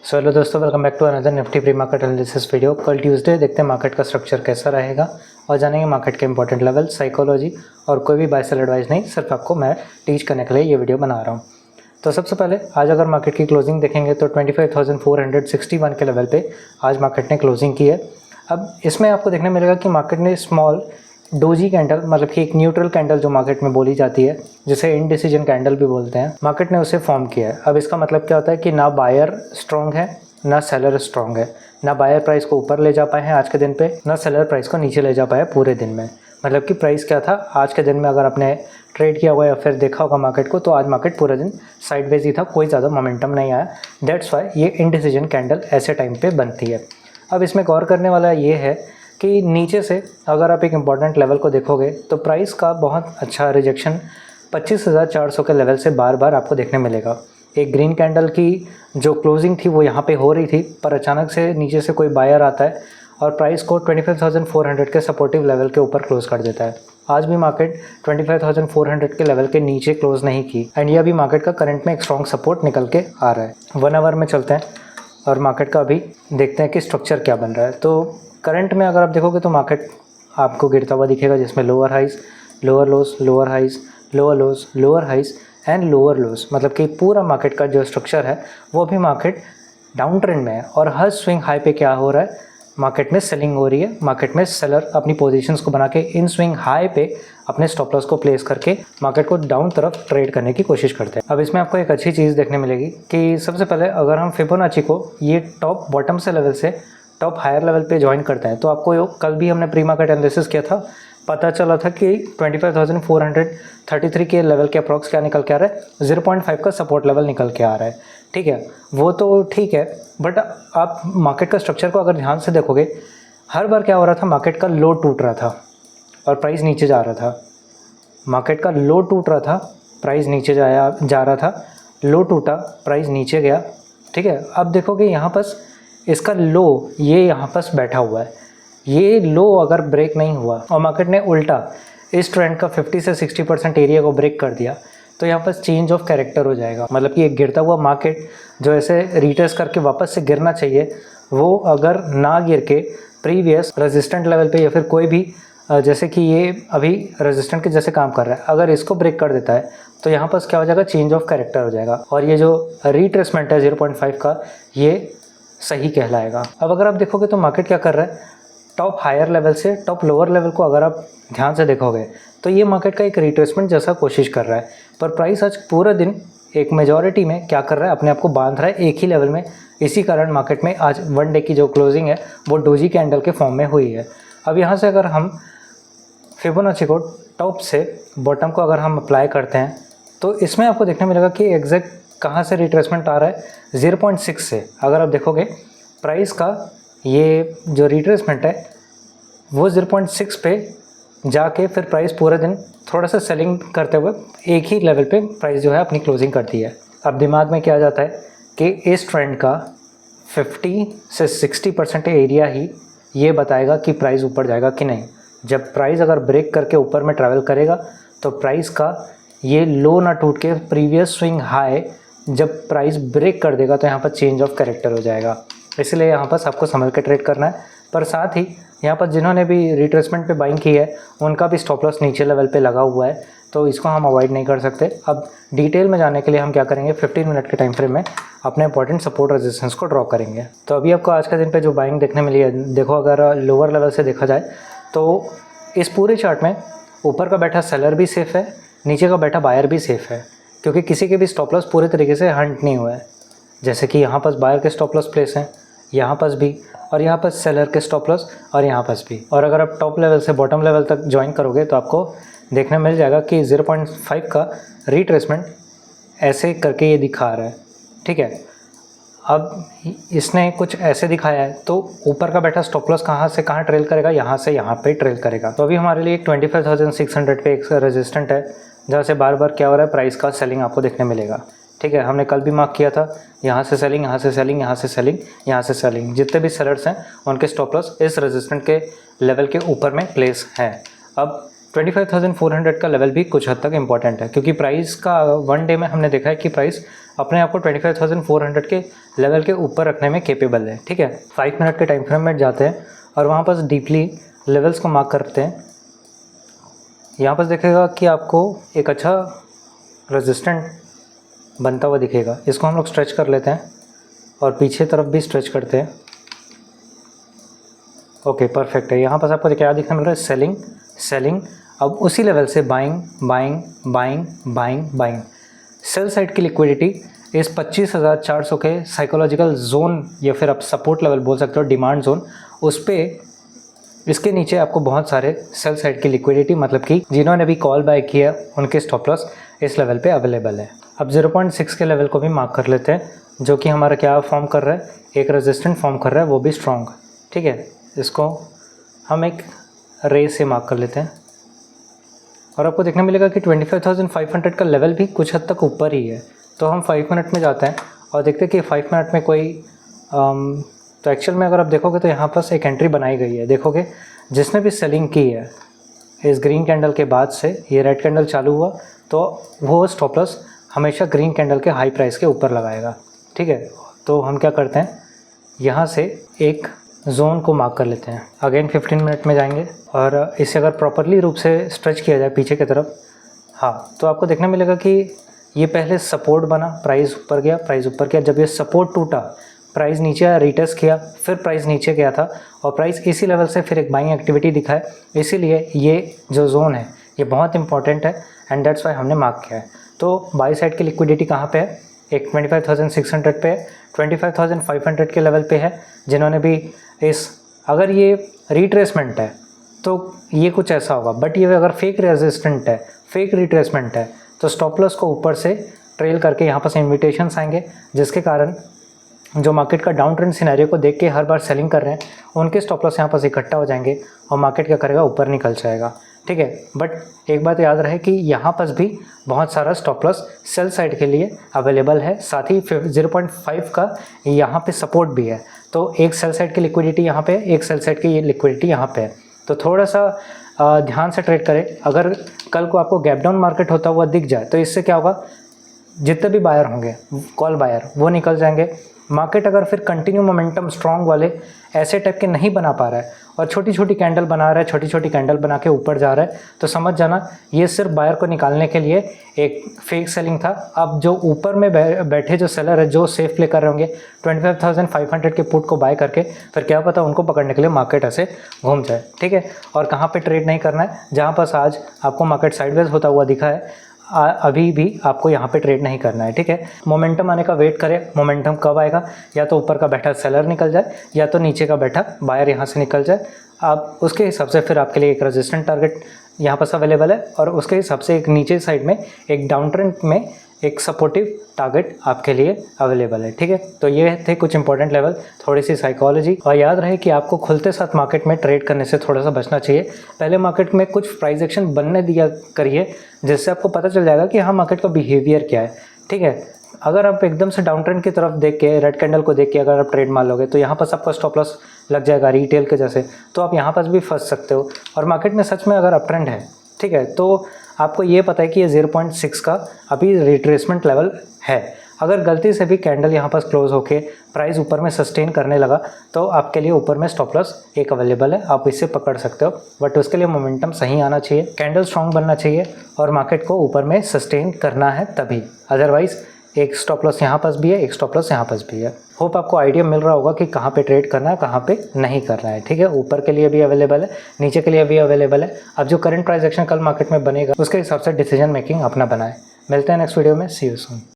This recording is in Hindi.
सो हेलो दोस्तों, welcome back to another Nifty pre market analysis video. कल ट्यूसडे देखते हैं मार्केट का स्ट्रक्चर कैसा रहेगा और जानेंगे मार्केट के इंपॉर्टेंट लेवल, साइकोलॉजी और कोई भी बाय सेल एडवाइस नहीं, सिर्फ आपको मैं टीच करने के लिए ये वीडियो बना रहा हूँ। तो सबसे पहले आज अगर मार्केट की क्लोजिंग देखेंगे तो 25,461 के लेवल पे आज मार्केट ने क्लोजिंग की है। अब इसमें आपको देखने मिलेगा कि मार्केट ने स्मॉल डोजी कैंडल, मतलब कि एक न्यूट्रल कैंडल जो मार्केट में बोली जाती है, जिसे इनडिसीजन कैंडल भी बोलते हैं, मार्केट ने उसे फॉर्म किया है। अब इसका मतलब क्या होता है कि ना बायर स्ट्रॉन्ग है ना सेलर स्ट्रॉन्ग है, ना बायर प्राइस को ऊपर ले जा पाए हैं आज के दिन पे, ना सेलर प्राइस को नीचे ले जा पाए पूरे दिन में। मतलब कि प्राइस क्या था आज के दिन में, अगर आपने ट्रेड किया हुआ या फिर देखा होगा मार्केट को, तो आज मार्केट पूरे दिन साइडवेज ही था, कोई ज़्यादा मोमेंटम नहीं आया। दैट्स वाई ये इनडिसीजन कैंडल ऐसे टाइम पे बनती है। अब इसमें गौर करने वाला ये है कि नीचे से अगर आप एक इम्पॉर्टेंट लेवल को देखोगे तो प्राइस का बहुत अच्छा रिजेक्शन 25,400 के लेवल से बार बार आपको देखने मिलेगा। एक ग्रीन कैंडल की जो क्लोजिंग थी वो यहाँ पे हो रही थी, पर अचानक से नीचे से कोई बायर आता है और प्राइस को 25,400 के सपोर्टिव लेवल के ऊपर क्लोज कर देता है। आज भी मार्केट 25,400 के लेवल के नीचे क्लोज नहीं की एंड ये अभी मार्केट का करंट में एक स्ट्रॉन्ग सपोर्ट निकल के आ रहा है। 1 आवर में चलते हैं और मार्केट का अभी देखते हैं कि स्ट्रक्चर क्या बन रहा है। तो करंट में अगर आप देखोगे तो मार्केट आपको गिरता हुआ दिखेगा, जिसमें lower highs, lower lows, lower highs, lower lows, lower highs and lower lows, मतलब कि पूरा मार्केट का जो स्ट्रक्चर है वो भी मार्केट डाउन ट्रेंड में है। और हर स्विंग हाई पे क्या हो रहा है, मार्केट में सेलिंग हो रही है। मार्केट में सेलर अपनी पोजीशंस को बना के इन स्विंग हाई पे अपने स्टॉप लॉस को प्लेस करके मार्केट को डाउन तरफ ट्रेड करने की कोशिश करते हैं। अब इसमें आपको एक अच्छी चीज़ देखने मिलेगी कि सबसे पहले अगर हम फिबोनाची को ये टॉप बॉटम से लेवल से टॉप हायर लेवल पे ज्वाइन करते हैं, तो आपको कल भी हमने प्री मार्केट एनालिसिस किया था, पता चला था कि 25,433 के लेवल के अप्रॉक्स क्या निकल के आ रहा है, 0.5 का सपोर्ट लेवल निकल के आ रहा है। ठीक है, वो तो ठीक है, बट आप मार्केट का स्ट्रक्चर को अगर ध्यान से देखोगे, हर बार क्या हो रहा था, मार्केट का लो टूट रहा था और प्राइस नीचे जा रहा था। मार्केट का लो टूट रहा था, प्राइस नीचे जा रहा था, लो टूटा, प्राइस नीचे गया। ठीक है, अब देखोगे यहाँ पर इसका लो ये यहाँ पर बैठा हुआ है, ये लो अगर ब्रेक नहीं हुआ और मार्केट ने उल्टा इस ट्रेंड का 50 से 60% एरिया को ब्रेक कर दिया, तो यहाँ पर चेंज ऑफ कैरेक्टर हो जाएगा। मतलब कि एक गिरता हुआ मार्केट जो ऐसे रिट्रेस करके वापस से गिरना चाहिए, वो अगर ना गिर के प्रीवियस रेजिस्टेंट लेवल पे या फिर कोई भी, जैसे कि ये अभी रेजिस्टेंट के जैसे काम कर रहा है, अगर इसको ब्रेक कर देता है तो यहाँ पर क्या हो जाएगा, चेंज ऑफ कैरेक्टर हो जाएगा और ये जो रिट्रेसमेंट है 0.5 का, ये सही कहलाएगा। अब अगर आप देखोगे तो मार्केट क्या कर रहा है, टॉप हायर लेवल से टॉप लोअर लेवल को अगर आप ध्यान से देखोगे तो ये मार्केट का एक रिट्रेसमेंट जैसा कोशिश कर रहा है, पर प्राइस आज पूरा दिन एक मेजॉरिटी में क्या कर रहा है, अपने आप को बांध रहा है एक ही लेवल में। इसी कारण मार्केट में आज 1 डे की जो क्लोजिंग है वो डोजी कैंडल के फॉर्म में हुई है। अब यहाँ से अगर हम फिबोनाची को टॉप से बॉटम को अगर हम अप्लाई करते हैं तो इसमें आपको देखने मिलेगा कि एग्जैक्ट कहाँ से रिट्रेसमेंट आ रहा है, 0.6 से। अगर आप देखोगे प्राइस का ये जो रिट्रेसमेंट है वो 0.6 पे जाके फिर प्राइस पूरे दिन थोड़ा सा सेलिंग करते हुए एक ही लेवल पे प्राइस जो है अपनी क्लोजिंग करती है। अब दिमाग में क्या आ जाता है कि इस ट्रेंड का 50 से 60% एरिया ही ये बताएगा कि प्राइस ऊपर जाएगा कि नहीं। जब प्राइस अगर ब्रेक करके ऊपर में ट्रैवल करेगा तो प्राइस का ये लो ना टूट के प्रीवियस स्विंग हाई जब प्राइस ब्रेक कर देगा तो यहाँ पर चेंज ऑफ कैरेक्टर हो जाएगा। इसलिए यहाँ पर आपको संभल के ट्रेड करना है। पर साथ ही यहाँ पर जिन्होंने भी रिट्रेसमेंट पे बाइंग की है उनका भी स्टॉप लॉस नीचे लेवल पे लगा हुआ है, तो इसको हम अवॉइड नहीं कर सकते। अब डिटेल में जाने के लिए हम क्या करेंगे, 15 मिनट के टाइम फ्रेम में अपने इंपॉर्टेंट सपोर्ट रेजिस्टेंस को ड्रॉ करेंगे। तो अभी आपको आज का दिन पे जो बाइंग देखने मिली है, देखो अगर लोअर लेवल से देखा जाए तो इस पूरे चार्ट में ऊपर का बैठा सेलर भी सेफ़ है, नीचे का बैठा बायर भी सेफ़ है, क्योंकि किसी के भी स्टॉप लॉस पूरे तरीके से हंट नहीं हुआ है। जैसे कि यहाँ पर बायर के स्टॉप लॉस प्लेस हैं, यहाँ पर भी, और यहाँ पर सेलर के स्टॉप लॉस और यहाँ पर भी। और अगर आप टॉप लेवल से बॉटम लेवल तक ज्वाइन करोगे तो आपको देखने मिल जाएगा कि 0.5 का रिट्रेसमेंट ऐसे करके ये दिखा रहा है। ठीक है, अब इसने कुछ ऐसे दिखाया है तो ऊपर का बैठा स्टॉप लॉस कहाँ से कहाँ ट्रेल करेगा, यहाँ से यहाँ पे ट्रेल करेगा। तो अभी हमारे लिए 25,600 पे एक रेजिस्टेंट है जहाँ से बार बार क्या हो रहा है, प्राइस का सेलिंग आपको देखने मिलेगा। ठीक है, हमने कल भी मार्क किया था, यहाँ से सेलिंग, यहाँ से सेलिंग, यहाँ से सेलिंग, यहाँ से सेलिंग। जितने भी सेलर्स हैं उनके स्टॉप लॉस इस रेजिस्टेंट के लेवल के ऊपर में प्लेस है। अब 25,400 का लेवल भी कुछ हद तक इम्पॉर्टेंट है, क्योंकि प्राइस का 1 डे में हमने देखा है कि प्राइस अपने आप को 25,400 के लेवल के ऊपर रखने में केपेबल है। ठीक है, 5 मिनट के टाइम फ्रेम में जाते हैं और वहाँ पर डीपली लेवल्स को मार्क करते हैं। यहाँ पर देखेगा कि आपको एक अच्छा रेजिस्टेंट बनता हुआ दिखेगा। इसको हम लोग स्ट्रेच कर लेते हैं और पीछे तरफ भी स्ट्रेच करते हैं। ओके, परफेक्ट है। यहाँ पर आपको क्या दिखने मिल रहा है, सेलिंग सेलिंग। अब उसी लेवल से buying buying buying buying buying. Sell side की लिक्विडिटी इस 25,400 के साइकोलॉजिकल जोन या फिर आप सपोर्ट लेवल बोल सकते हो, डिमांड जोन, उस पर इसके नीचे आपको बहुत सारे सेल साइड की लिक्विडिटी, मतलब कि जिन्होंने भी कॉल बाय किया उनके स्टॉप लॉस इस लेवल पे अवेलेबल है। अब 0.6 के लेवल को भी मार्क कर लेते हैं, जो कि हमारा क्या फॉर्म कर रहा है, एक रेजिस्टेंट फॉर्म कर रहा है, वो भी स्ट्रॉन्ग। ठीक है, इसको हम एक रे से मार्क कर लेते हैं और आपको देखने मिलेगा कि 25,500 का लेवल भी कुछ हद तक ऊपर ही है। तो हम 5 मिनट में जाते हैं और देखते हैं कि 5 मिनट में कोई तो एक्चुअल में अगर आप देखोगे तो यहाँ पर एक एंट्री बनाई गई है। देखोगे जिसने भी सेलिंग की है इस ग्रीन कैंडल के बाद से, ये रेड कैंडल चालू हुआ तो वो स्टॉप लॉस हमेशा ग्रीन कैंडल के हाई प्राइस के ऊपर लगाएगा। ठीक है, तो हम क्या करते हैं, यहाँ से एक जोन को मार्क कर लेते हैं। अगेन 15 मिनट में जाएंगे और इसे अगर प्रॉपरली रूप से स्ट्रेच किया जाए पीछे की तरफ, हाँ, तो आपको देखने मिलेगा कि ये पहले सपोर्ट बना, प्राइस ऊपर गया, प्राइस ऊपर गया। जब ये सपोर्ट टूटा, प्राइस नीचे आया, रिटेस्ट किया, फिर प्राइस नीचे गया था और प्राइस इसी लेवल से फिर एक बाइंग एक्टिविटी दिखाए। इसीलिए ये जो जोन है ये बहुत इंपॉर्टेंट है एंड दैट्स वाई हमने मार्क किया है। तो बाई साइड की लिक्विडिटी कहाँ पे है, एक 25,600 पे है, 25,500 के लेवल पे है। जिन्होंने भी अगर ये रिट्रेसमेंट है तो ये कुछ ऐसा होगा, बट ये अगर फेक रेजिस्टेंट है, फेक रिट्रेसमेंट है, तो स्टॉप लॉस को ऊपर से ट्रेल करके यहाँ पर इन्विटेशंस आएंगे, जिसके कारण जो मार्केट का डाउन ट्रेंड सिनेरियो को देख के हर बार सेलिंग कर रहे हैं उनके स्टॉप लॉस यहाँ पर इकट्ठा हो जाएंगे और मार्केट क्या करेगा, ऊपर निकल जाएगा। ठीक है, बट एक बात याद रहे कि यहाँ पर भी बहुत सारा स्टॉप लॉस सेल साइड के लिए अवेलेबल है, साथ ही 0.5 का यहाँ पे सपोर्ट भी है। तो एक सेल साइड की लिक्विडिटी यहाँ पे, एक सेल साइड की लिक्विडिटी यहाँ पे है। तो थोड़ा सा ध्यान से ट्रेड करें। अगर कल को आपको गैप डाउन मार्केट होता हुआ दिख जाए तो इससे क्या होगा, जितने भी बायर होंगे, कॉल बायर, वो निकल जाएंगे। मार्केट अगर फिर कंटिन्यू मोमेंटम स्ट्रॉन्ग वाले ऐसे टाइप के नहीं बना पा रहा है और छोटी छोटी कैंडल बना रहा है, छोटी छोटी कैंडल बना के ऊपर जा रहा है, तो समझ जाना ये सिर्फ बायर को निकालने के लिए एक फेक सेलिंग था। अब जो ऊपर में बैठे जो सेलर है, जो सेफ प्ले कर रहे होंगे 25,500 के पुट को बाय करके, फिर क्या पता उनको पकड़ने के लिए मार्केट ऐसे घूम जाए। ठीक है, और कहाँ पे ट्रेड नहीं करना है, जहाँ पास आज आपको मार्केट साइडवेज होता हुआ दिखा है, अभी भी आपको यहाँ पे ट्रेड नहीं करना है। ठीक है, मोमेंटम आने का वेट करें। मोमेंटम कब आएगा, या तो ऊपर का बैठा सेलर निकल जाए या तो नीचे का बैठा बायर यहाँ से निकल जाए। आप उसके हिसाब से फिर आपके लिए एक रेजिस्टेंट टारगेट यहाँ पर अवेलेबल है और उसके हिसाब से एक नीचे साइड में एक डाउन ट्रेंड में एक सपोर्टिव टारगेट आपके लिए अवेलेबल है। ठीक है, तो ये थे कुछ इंपॉर्टेंट लेवल, थोड़ी सी साइकोलॉजी। और याद रहे कि आपको खुलते साथ मार्केट में ट्रेड करने से थोड़ा सा बचना चाहिए। पहले मार्केट में कुछ प्राइस एक्शन बनने दिया करिए, जिससे आपको पता चल जाएगा कि हाँ मार्केट का बिहेवियर क्या है। ठीक है, अगर आप एकदम से डाउन ट्रेंड की तरफ देख के, रेड कैंडल को देख के अगर आप ट्रेड मार लोगे तो यहाँ पर आपका स्टॉप लॉस लग जाएगा रिटेल के जैसे, तो आप यहाँ पर भी फंस सकते हो। और मार्केट में सच में अगर अप ट्रेंड है, ठीक है, तो आपको ये पता है कि ये 0.6 का अभी रिट्रेसमेंट लेवल है। अगर गलती से भी कैंडल यहाँ पर क्लोज होके प्राइस ऊपर में सस्टेन करने लगा तो आपके लिए ऊपर में स्टॉप लॉस एक अवेलेबल है, आप इससे पकड़ सकते हो। बट उसके लिए मोमेंटम सही आना चाहिए, कैंडल स्ट्रॉन्ग बनना चाहिए और मार्केट को ऊपर में सस्टेन करना है तभी। अदरवाइज़ एक स्टॉप लॉस यहाँ पास भी है, एक स्टॉप लॉस यहाँ पास भी है। होप आपको आइडिया मिल रहा होगा कि कहाँ पे ट्रेड करना है, कहाँ पे नहीं करना है। ठीक है, ऊपर के लिए भी अवेलेबल है, नीचे के लिए भी अवेलेबल है। अब जो करंट प्राइस एक्शन कल मार्केट में बनेगा उसके हिसाब से डिसीजन मेकिंग अपना बनाए। मिलते हैं नेक्स्ट वीडियो में, सी यू सून।